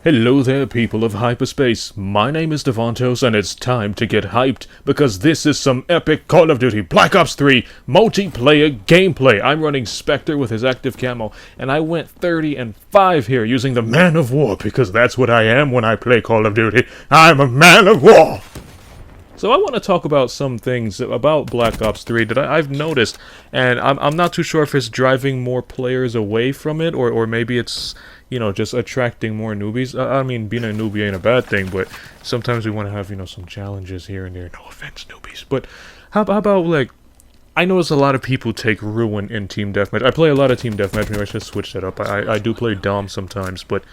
Hello there, people of hyperspace. My name is Davontos, and it's time to get hyped, because this is some epic Call of Duty Black Ops 3 multiplayer gameplay. I'm running Spectre with his active camo, and I went 30 and 5 here using the Man of War, because that's what I am when I play Call of Duty. I'm a Man of War! So I want to talk about some things about Black Ops 3 that I've noticed, and I'm not too sure if it's driving more players away from it, or maybe it's, you know, just attracting more newbies. I mean, being a newbie ain't a bad thing, but sometimes we want to have, you know, some challenges here and there. No offense, newbies. But how about, like, I notice a lot of people take Ruin in Team Deathmatch. I play a lot of Team Deathmatch, maybe I should switch that up. I do play Dom sometimes, but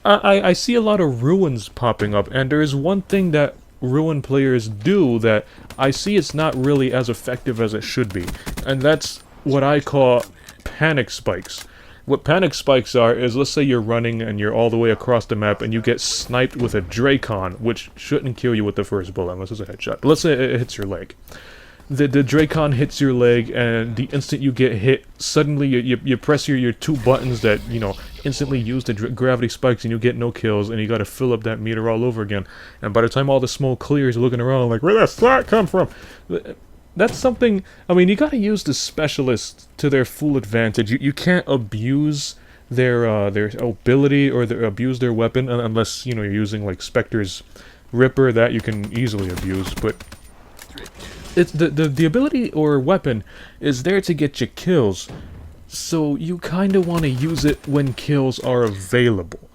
I see a lot of Ruins popping up, and there is one thing that Ruin players do that I see it's not really as effective as it should be, and that's what I call panic spikes. What panic spikes are is, let's say you're running and you're all the way across the map and you get sniped with a Dracon, which shouldn't kill you with the first bullet unless it's a headshot. But let's say it hits your leg. The Dracon hits your leg, and the instant you get hit, suddenly you press your two buttons that, you know, instantly use the gravity spikes, and you get no kills, and you gotta fill up that meter all over again. And by the time all the smoke clears, you're looking around like, where that slot come from? That's something, I mean, you gotta use the specialists to their full advantage. You can't abuse their ability or abuse their weapon unless, you know, you're using, like, Spectre's Ripper. That you can easily abuse, but it's the ability or weapon is there to get you kills, so you kind of want to use it when kills are available.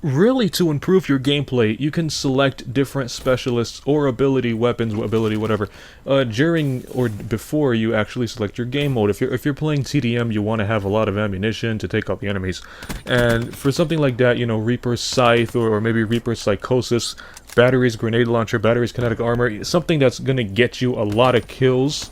Really, to improve your gameplay, you can select different specialists or ability weapons, ability whatever, during or before you actually select your game mode. If you're playing TDM, you want to have a lot of ammunition to take out the enemies, and for something like that, you know, Reaper's Scythe or maybe Reaper's Psychosis, batteries, grenade launcher, batteries, kinetic armor, something that's going to get you a lot of kills,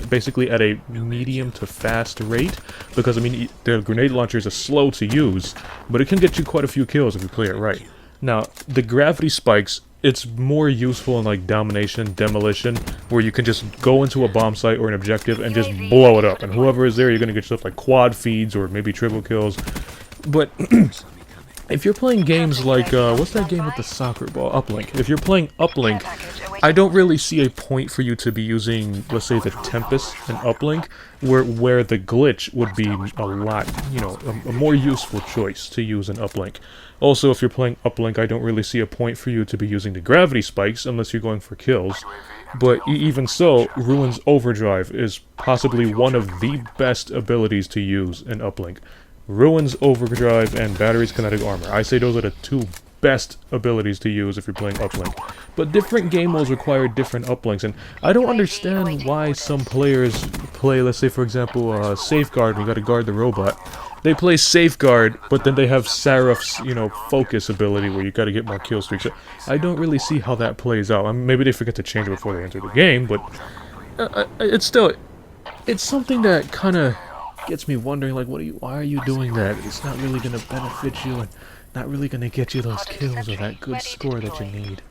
basically at a medium to fast rate, because, I mean, the grenade launchers are slow to use, but it can get you quite a few kills if you play it right. Now, the gravity spikes, it's more useful in, like, domination, demolition, where you can just go into a bomb site or an objective and just blow it up, and whoever is there, you're going to get yourself, like, quad feeds or maybe triple kills, but if you're playing games like, what's that game with the soccer ball? Uplink. If you're playing Uplink, I don't really see a point for you to be using, let's say, the Tempest and Uplink, where the glitch would be a lot, you know, a more useful choice to use in Uplink. Also, if you're playing Uplink, I don't really see a point for you to be using the gravity spikes unless you're going for kills. But even so, Ruin's Overdrive is possibly one of the best abilities to use in Uplink. Ruin's Overdrive and Battery's Kinetic Armor. I say those are the two best abilities to use if you're playing Uplink. But different game modes require different Uplinks, and I don't understand why some players play, let's say for example, Safeguard, and you gotta guard the robot. They play Safeguard, but then they have Seraph's, you know, focus ability where you gotta get more kill streaks. I don't really see how that plays out. I mean, maybe they forget to change it before they enter the game, but it's still, it's something that kinda gets me wondering, like, why are you doing that? It's not really gonna benefit you and not really gonna get you those kills or that good score that you need.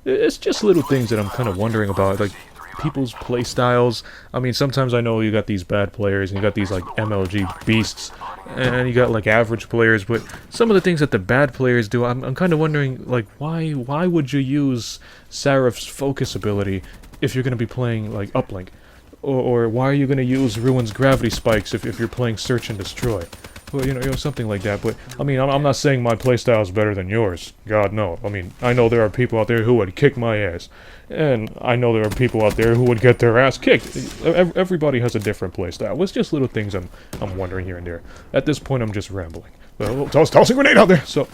It's just little things that I'm kind of wondering about, like people's play styles. I mean, sometimes I know you got these bad players and you got these like MLG beasts, and you got like average players, but some of the things that the bad players do, I'm kind of wondering, like, why would you use Seraph's focus ability if you're gonna be playing like Uplink? Or why are you going to use Ruin's gravity spikes if you're playing Search and Destroy? Well, you know, something like that. But, I mean, I'm not saying my playstyle is better than yours. God, no. I mean, I know there are people out there who would kick my ass. And I know there are people out there who would get their ass kicked. Everybody has a different playstyle. It's just little things I'm wondering here and there. At this point, I'm just rambling. Tossing grenade out there! So,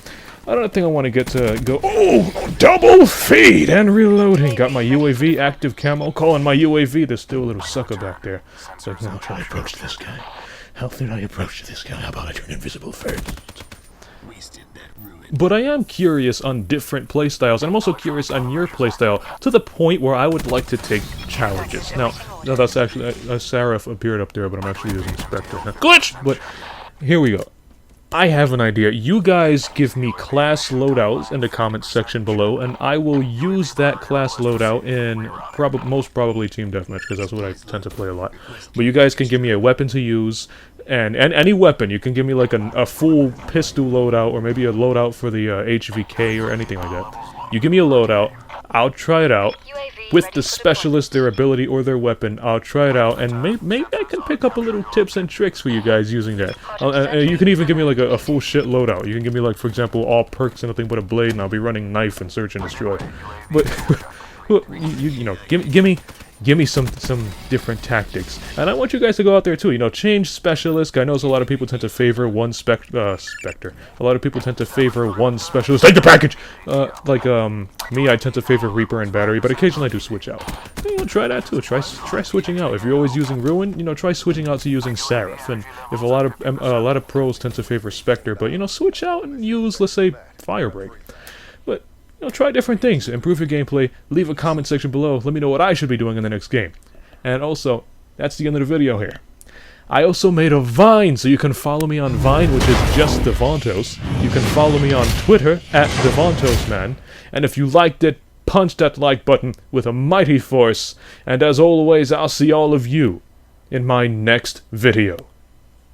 I don't think I want to get to go, oh, double feed and reloading. Got my UAV active camo, calling my UAV. There's still a little sucker back there. So how should I approach this guy? How should I approach this guy? How about I turn invisible first? But I am curious on different playstyles, and I'm also curious on your playstyle, to the point where I would like to take challenges. Now that's actually, a Seraph appeared up there, but I'm actually using Spectre. Glitch! But here we go. I have an idea. You guys give me class loadouts in the comments section below, and I will use that class loadout in most probably Team Deathmatch, because that's what I tend to play a lot. But you guys can give me a weapon to use, and any weapon. You can give me like a full pistol loadout, or maybe a loadout for the HVK or anything like that. You give me a loadout, I'll try it out. With the specialist, their ability, or their weapon, I'll try it out, and maybe I can pick up a little tips and tricks for you guys using that. You can even give me like a full shit loadout. You can give me like, for example, all perks and nothing but a blade, and I'll be running knife and search and destroy. But you know, give me some different tactics, and I want you guys to go out there too. You know, change specialist. I know a lot of people tend to favor one specter. A lot of people tend to favor one specialist. Take the package. Me, I tend to favor Reaper and Battery, but occasionally I do switch out. You know, try that too. Try switching out. If you're always using Ruin, you know, try switching out to using Seraph. And if a lot of pros tend to favor Spectre, but you know, switch out and use, let's say, Firebreak. But you know, try different things, improve your gameplay, leave a comment section below, let me know what I should be doing in the next game. And also, that's the end of the video here. I also made a Vine, so you can follow me on Vine, which is just Davontos. You can follow me on Twitter, @DavontosMan. And if you liked it, punch that like button with a mighty force. And as always, I'll see all of you in my next video.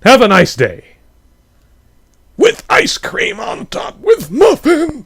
Have a nice day! With ice cream on top with muffin!